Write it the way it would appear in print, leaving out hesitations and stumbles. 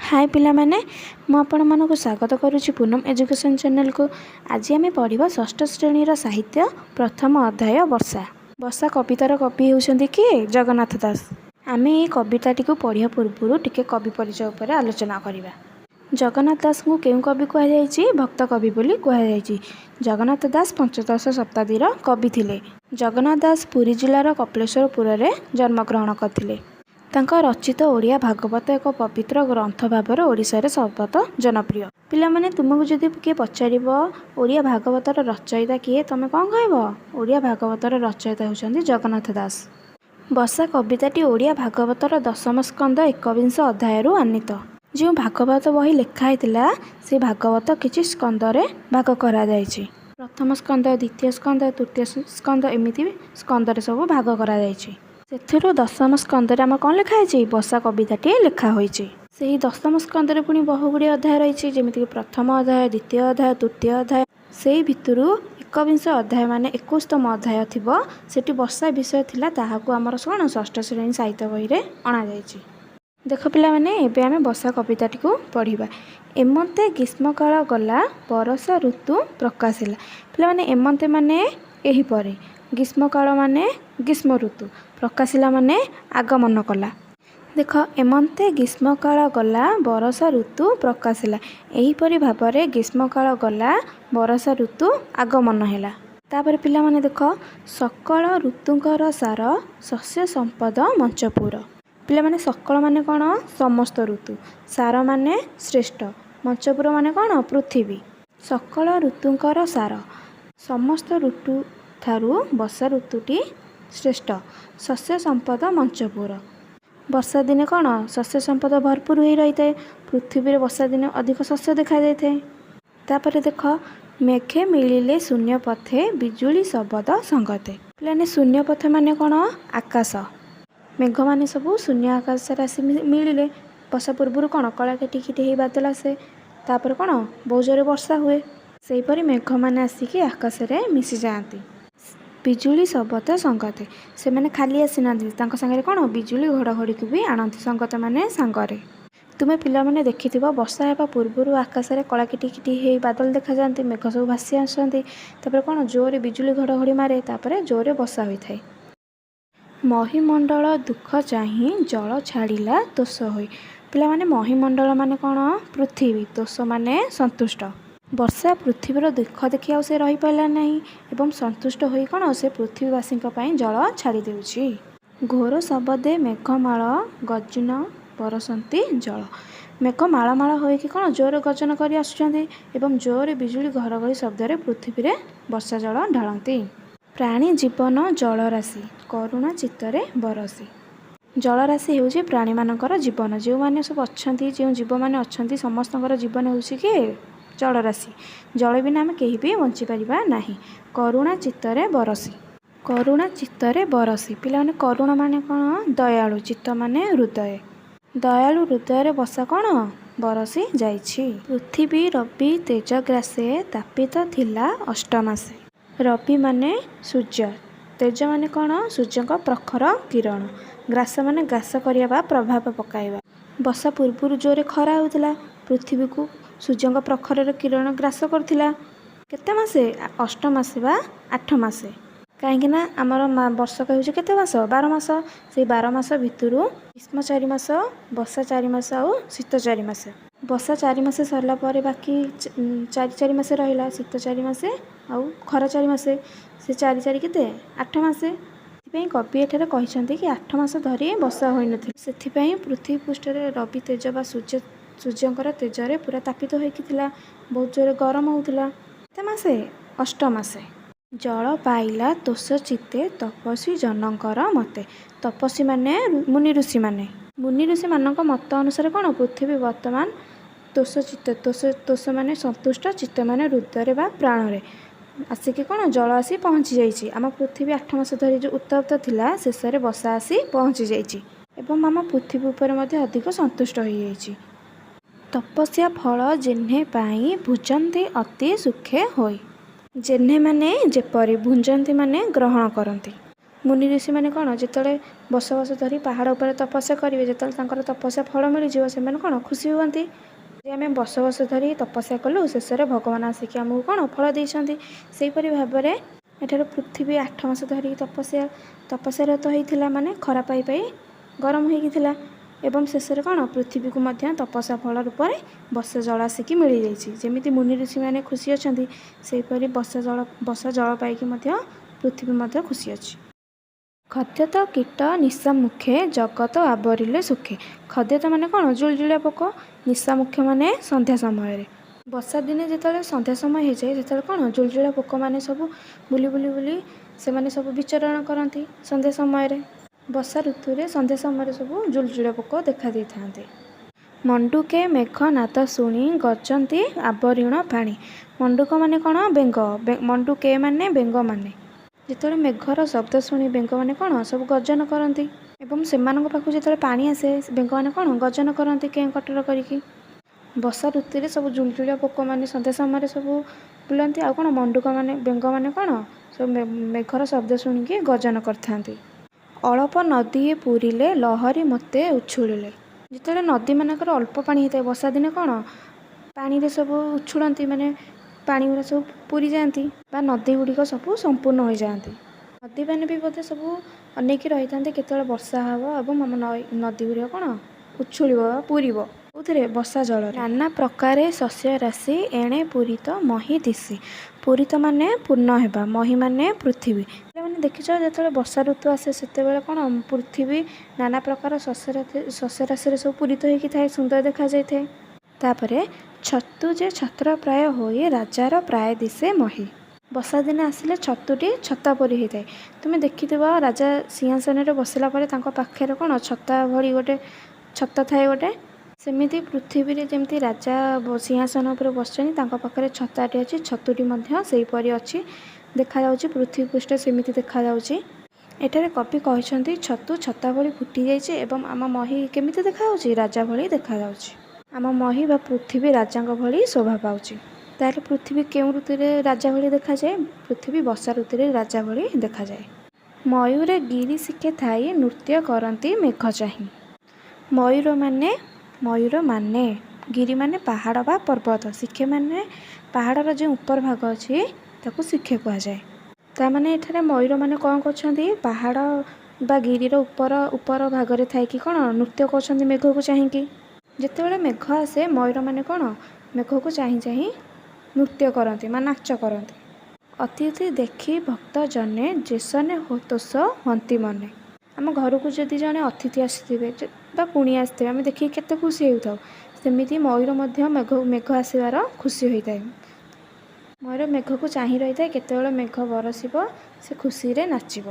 हाय पिला माने मु आपण मानक स्वागत करुच्ची पूनम एजुकेशन चैनल को। आज आम पढ़ा षष्ठ श्रेणीर साहित्य प्रथम अध्याय वर्षा। वर्षा कवितार कवि होउछन्ति किए जगन्नाथ दास। आम ये कविताटी को पढ़िया पूर्व टिके कवि परिचय उपर आलोचना करवा। जगन्नाथ दास को केउ कवि कहुई भक्त कवि बोली कहुई। जगन्नाथ दास पंचदश शताब्दीर कवि थिले। जगन्नाथ दास पुरी जिलार कपिलेश्वरपुर में जन्मग्रहण करथिले। तांका रचित ओडिया भागवत एक पवित्र ग्रंथ भाव ओडिशा रे सर्वत जनप्रिय। पिला माने तुमको जदि किए पचारिबो ओडिया भागवतर रचयिता किए तमे कौन कहबो? ओडिया भागवतर रचयिता होउछन्ति जगन्नाथ दास। वर्षा कविताटी ओडिया भागवतर दशम स्कंद 21 अध्यायरु आनीत। जो भागवत बही लेखा होता से भागवत किछि स्कंदरे भाग करा जायछि। प्रथम स्कंद, द्वितीय स्कंद, तृतीय स्कंद एमिति स्कंदरे सब भाग करा जायछि। सेथिरु दशम स्कंदरे आम कौन लिखाई वर्षा कविताटी लिखा होइछि। सेही दशम स्कंदरे पुणी बहुगुड़ी अध्याय रही जमीक प्रथम अध्याय, द्वितीय अध्याय, तृतीय अध्याय। से भितरु 21 अध्याय माने 21तम अध्याय थिबो सेठी वर्षा विषय थिला ताहाकु हमर कोन षष्ठ श्रेणी साहित्य बही रे अणा जायछि। देख पिला माने एबे आमे वर्षा कविताटी को पढ़िबा। एमंते ग्रीष्मकाल गला बरषा ऋतु प्रकाशिला। पिला माने एमंते माने एही परे, ग्रीष्मकाल माने ग्रीष्म ऋतु, प्रकाशिला माने आगमन कला। देख एमंते ग्रीष्मकाल गला बरषा ऋतु प्रकाशिला। एहीपरि भाବରେ ग्रीष्मकाल गला बरषा ऋतु आगमन हैला। तापर पिला माने देख सकल ऋतुंकर सार शस्य संपद मंचपुर। पिला माने सकल माने कोन समस्त ऋतु, सार माने श्रेष्ठ, मंचपुर माने कोन पृथ्वी। सकल ऋतुंकर सार समस्त ऋतु ठारू वर्षा ऋतुटी श्रेष्ठ। शस्य संपद मंचपुर। वर्षा दिने कौन शस्य संपद भरपूर हो रही है। पृथ्वी में वर्षा दिन अधिक शस्य देखा जाए। तापर देख मेघे मिलिले शून्य पथे बिजुली शबद संगते। पे शून्य पथ माने कौन आकाश। मेघ माने सब शून्य आकाश आसी मिलिले वर्षा पूर्व कौन कला किटिकिटी बादल आसे। तापर कौन बहुत जोरे वर्षा हुए। सेहीपरि मेघ माने आसिकी आकाश रे मिसी जाती। बिजुली शबद संगते से माने खाली आसी ना सागर कौन बिजुली घड़घड़ी को भी आणती संगत माने सांगरे। तुम्हें पिला माने देखिथिबो वर्षा हेबा पूर्व आकाश रे कला किटिकिटी बादल देखा जाती, मेघ सब भासी आसती। तापर कौन जोरे बिजुली घड़घड़ी मारे, तापर जोरे वर्षा होता है। महीमंडल दुख चाही जल छाड़िला तोष होई। पिला माने महीमंडल माने कौन पृथ्वी, तोष माने संतुष्ट। वर्षा पृथ्वीर दुख देखि आउ से रही पाइला नहीं एवं संतुष्ट होई कौन से पृथ्वीवासी जल छाड़ी देउछि। घोर शब्दे मेघमाल गर्जन बरसंती जल। मेघ मालमाल होइकि कौन जोर गर्जन करी आसुचंती एवं जोर बिजुली घड़घड़ी शब्द पृथ्वी रे वर्षा जल ढालती। प्राणी जीवन जलराशि करुणा चित्तरे बरसी। जलराशि होउछि प्राणी मानकर जीवन। जो माने सब अछंती, जो जीव माने अछंती समस्तଙ୍କର जीवन होउछि कि जलराशि। जल बिना आम कहीं भी बंची पारिबा नाही। करुणा चित्तरे बरसी। करुणा चित्तरे बरसी। पिला माने करुणा माने कौन दयालु, चित्त माने हृदय। दयालु हृदय वर्षा कौन बरसी जाइछि। पृथ्वी रवि तेजग्रासे तापित थिला अष्टमासे। रवि माने सूर्य, तेज माने कौन सूर्य प्रखर किरण, ग्रास माने ग्रास करवा प्रभाव पकाइबा। वर्षा पूर्व जोरे खरा होउथिला, पृथ्वी को सूर्य प्रखर किरण ग्रास करथिला। केते मासे? अष्टमासे बा 8 मासे। कहीं आमर वर्षक होउछि केते मास? 12 मास। से 12 मास भितरु ग्रीष्म 4 मास, वर्षा 4 मास और शीत 4 मास। वर्षा 4 मास सरला पर बाकी 4 मास रहिला, शीत 4 मास और खरा 4 मास। से 4 4 केते 8 मास। ସେଥିପାଇଁ କବି ଏଠାରେ କହିଛନ୍ତି କି 8 ମାସ ଧରି ବର୍ଷା ହୋଇନଥିଲା। ସେଥିପାଇଁ ପୃଥିବୀ ପୃଷ୍ଠରେ ରବି ତେଜ ବା ସୂର୍ଯ୍ୟଙ୍କର ତେଜରେ ପୁରା ତାପିତ ହୋଇକି ଥିଲା, ବହୁତ ଜୋରେ ଗରମ ହେଉଥିଲା। କେତେ ମାସେ? ଅଷ୍ଟମାସେ। ଜଳ ପାଇଲା ତୋଷ ଚିତ୍ତେ ତପସ୍ୱୀ ଜନଙ୍କର ମତେ। ତପସ୍ୱୀ ମାନେ ମୁନି ଋଷି ମାନେ। ମୁନି ଋଷି ମାନଙ୍କ ମତ ଅନୁସାରେ କ'ଣ ପୃଥିବୀ ବର୍ତ୍ତମାନ ତୋଷ ଚିତ୍ତ, ତୋଷ ମାନେ ସନ୍ତୁଷ୍ଟ, ଚିତ୍ତ ମାନେ ହୃଦୟରେ ବା ପ୍ରାଣରେ ଆସିକି କ'ଣ ଜଳ ଆସି ପହଞ୍ଚି ଯାଇଛି। ଆମ ପୃଥିବୀ 8 ମାସ ଧରି ଯେଉଁ ଉତ୍ତପ୍ତ ଥିଲା ଶେଷରେ ବର୍ଷା ଆସି ପହଞ୍ଚି ଯାଇଛି ଏବଂ ଆମ ପୃଥିବୀ ଉପରେ ମଧ୍ୟ ଅଧିକ ସନ୍ତୁଷ୍ଟ ହୋଇଯାଇଛି। तपस्या फल जेह्ने पाई भुजंती अति सुखे होई। जेह्ने माने जेपरी, भुंजंती माने ग्रहण करती। ମୁନି ଋଷିମାନେ କ'ଣ ଯେତେବେଳେ ବର୍ଷ ବର୍ଷ ଧରି ପାହାଡ଼ ଉପରେ ତପସ୍ୟା କରିବେ, ଯେତେବେଳେ ତାଙ୍କର ତପସ୍ୟା ଫଳ ମିଳିଯିବ ସେମାନେ କ'ଣ ଖୁସି ହୁଅନ୍ତି ଯେ ଆମେ ବର୍ଷ ବର୍ଷ ଧରି ତପସ୍ୟା କଲୁ, ଶେଷରେ ଭଗବାନ ଆସିକି ଆମକୁ କ'ଣ ଫଳ ଦେଇଛନ୍ତି। ସେହିପରି ଭାବରେ ଏଠାରେ ପୃଥିବୀ 8 ମାସ ଧରି ତପସ୍ୟାରତ ହୋଇଥିଲା, ମାନେ ଖରା ପାଇ ଗରମ ହୋଇକି ଥିଲା ଏବଂ ଶେଷରେ କ'ଣ ପୃଥିବୀକୁ ମଧ୍ୟ ତପସ୍ୟା ଫଳ ରୂପରେ ବର୍ଷା ଜଳ ଆସିକି ମିଳିଯାଇଛି। ଯେମିତି ମୁନି ଋଷିମାନେ ଖୁସି ଅଛନ୍ତି, ସେହିପରି ବର୍ଷା ଜଳ ପାଇକି ମଧ୍ୟ ପୃଥିବୀ ମଧ୍ୟ ଖୁସି ଅଛି। ଖଦ୍ୟତ କୀଟ ନିଶାମୁଖେ ଜଗତ ଆବରିଲେ ସୁଖେ। ଖଦ୍ୟତ ମାନେ କ'ଣ ଜୁଳୁଜୁଳିଆ ପୋକ, ନିଶାମୁଖେ ମାନେ ସନ୍ଧ୍ୟା ସମୟରେ। ବର୍ଷା ଦିନେ ଯେତେବେଳେ ସନ୍ଧ୍ୟା ସମୟ ହେଇଯାଏ, ସେତେବେଳେ କ'ଣ ଜୁଳୁଜୁଳିଆ ପୋକମାନେ ସବୁ ବୁଲି ସେମାନେ ସବୁ ବିଚରଣ କରନ୍ତି ସନ୍ଧ୍ୟା ସମୟରେ। ବର୍ଷା ଋତୁରେ ସନ୍ଧ୍ୟା ସମୟରେ ସବୁ ଜୁଳୁଜୁଳିଆ ପୋକ ଦେଖା ଦେଇଥାନ୍ତି। ମଣ୍ଡୁକେ ମେଘ ନାଦ ଶୁଣି ଗର୍ଜନ୍ତି ଆବରିଣ ପାଣି। ମଣ୍ଡୁକ ମାନେ କ'ଣ ବେଙ୍ଗ, ମଣ୍ଡୁକେ ମାନେ ବେଙ୍ଗମାନେ। ଯେତେବେଳେ ମେଘର ଶବ୍ଦ ଶୁଣି ବେଙ୍ଗମାନେ କ'ଣ ସବୁ ଗର୍ଜନ କରନ୍ତି ଏବଂ ସେମାନଙ୍କ ପାଖକୁ ଯେତେବେଳେ ପାଣି ଆସେ, ବେଙ୍ଗମାନେ କ'ଣ ଗର୍ଜନ କରନ୍ତି କେଁ କଟର କରିକି। ବର୍ଷା ଋତୁରେ ସବୁ ଜୁଳୁଜୁଳିଆ ପୋକମାନେ ସନ୍ଧ୍ୟା ସମୟରେ ସବୁ ବୁଲନ୍ତି, ଆଉ କ'ଣ ବେଙ୍ଗମାନେ କ'ଣ ସବୁ ମେଘର ଶବ୍ଦ ଶୁଣିକି ଗର୍ଜନ କରିଥାନ୍ତି। ଅଳପ ନଦୀଏ ପୁରିଲେ ଲହରୀ ମୋତେ ଉଛୁଳିଲେ। ଯେତେବେଳେ ନଦୀମାନଙ୍କର ଅଳ୍ପ ପାଣି ହେଇଥାଏ ବର୍ଷା ଦିନେ, କ'ଣ ପାଣିରେ ସବୁ ଉଛୁଳନ୍ତି, ମାନେ ପାଣି ଗୁଡ଼ା ସବୁ ପୁରି ଯାଆନ୍ତି ବା ନଦୀ ଗୁଡ଼ିକ ସବୁ ସମ୍ପୂର୍ଣ୍ଣ ହୋଇଯାଆନ୍ତି। ନଦୀମାନେ ବି ବୋଧେ ସବୁ ଅନେଇକି ରହିଥାନ୍ତି କେତେବେଳେ ବର୍ଷା ହେବ ଏବଂ ଆମ ନଦୀ ଗୁଡ଼ିକ କ'ଣ ଉଛୁଳିବ ବା ପୁରିବ। କେଉଁଥିରେ? ବର୍ଷା ଜଳରେ। ନାନା ପ୍ରକାରେ ଶସ୍ୟ ରାଶି ଏଣେ ପୂରିତ ମହି ଦିଶି। ପୂରିତ ମାନେ ପୂର୍ଣ୍ଣ ହେବା, ମହି ମାନେ ପୃଥିବୀ। ମାନେ ଦେଖିଛ ଯେତେବେଳେ ବର୍ଷା ଋତୁ ଆସେ ସେତେବେଳେ କ'ଣ ପୃଥିବୀ ନାନା ପ୍ରକାର ଶସ୍ୟ ରାଶିରେ ସବୁ ପୂରିତ ହୋଇକି ଥାଏ, ସୁନ୍ଦର ଦେଖାଯାଇଥାଏ। ତାପରେ ଛତୁ ଯେ ଛତ୍ର ପ୍ରାୟ ହୋଇ ରାଜାର ପ୍ରାୟ ଦିଶେ ମହି। ବର୍ଷା ଦିନେ ଆସିଲେ ଛତୁଟି ଛତା ପରି ହୋଇଥାଏ। ତୁମେ ଦେଖିଥିବ ରାଜା ସିଂହାସନରେ ବସିଲା ପରେ ତାଙ୍କ ପାଖରେ କ'ଣ ଛତା ଭଳି ଗୋଟେ ଛତା ଥାଏ ଗୋଟେ। ସେମିତି ପୃଥିବୀରେ ଯେମିତି ରାଜା ସିଂହାସନ ଉପରେ ବସିଛନ୍ତି, ତାଙ୍କ ପାଖରେ ଛତାଟି ଅଛି, ଛତୁଟି ମଧ୍ୟ ସେହିପରି ଅଛି ଦେଖାଯାଉଛି। ପୃଥିବୀ ପୃଷ୍ଠ ସେମିତି ଦେଖାଯାଉଛି। ଏଠାରେ କବି କହିଛନ୍ତି ଛତୁ ଛତା ଭଳି ଫୁଟିଯାଇଛି ଏବଂ ଆମ ମହି କେମିତି ଦେଖାଯାଉଛି? ରାଜା ଭଳି ଦେଖାଯାଉଛି। ଆମ ମହି ବା ପୃଥିବୀ ରାଜାଙ୍କ ଭଳି ଶୋଭା ପାଉଛି। ତାହେଲେ ପୃଥିବୀ କେଉଁ ଋତୁରେ ରାଜା ଭଳି ଦେଖାଯାଏ? ପୃଥିବୀ ବର୍ଷା ଋତୁରେ ରାଜା ଭଳି ଦେଖାଯାଏ। ମୟୂରେ ଗିରି ଶିଖେ ଥାଇ ନୃତ୍ୟ କରନ୍ତି ମେଘ ଚାହିଁ। ମୟୂର ମାନେ ଗିରି ମାନେ ପାହାଡ଼ ବା ପର୍ବତ, ଶିଖେ ମାନେ ପାହାଡ଼ର ଯେଉଁ ଉପର ଭାଗ ଅଛି ତାକୁ ଶିଖେ କୁହାଯାଏ। ତା'ମାନେ ଏଠାରେ ମୟୂରମାନେ କ'ଣ କରୁଛନ୍ତି? ପାହାଡ଼ ବା ଗିରିର ଉପର ଭାଗରେ ଥାଇକି କ'ଣ ନୃତ୍ୟ କରୁଛନ୍ତି ମେଘକୁ ଚାହିଁକି। ଯେତେବେଳେ ମେଘ ଆସେ ମୟୂରମାନେ କ'ଣ ମେଘକୁ ଚାହିଁ ନୃତ୍ୟ କରନ୍ତି ବା ନାଚ କରନ୍ତି। ଅତିଥି ଦେଖି ଭକ୍ତ ଜନେ ଯେସନେ ତୋଷ ହନ୍ତି ମନେ। ଆମ ଘରକୁ ଯଦି ଜଣେ ଅତିଥି ଆସିଥିବେ ବା କୁଣିଆ ଆସିଥିବେ, ଆମେ ଦେଖିକି କେତେ ଖୁସି ହେଉଥାଉ। ସେମିତି ମୟୂର ମଧ୍ୟ ମେଘ ଆସିବାର ଖୁସି ହୋଇଥାଏ। ମୟୂର ମେଘକୁ ଚାହିଁ ରହିଥାଏ, କେତେବେଳେ ମେଘ ବରସିବ ସେ ଖୁସିରେ ନାଚିବ।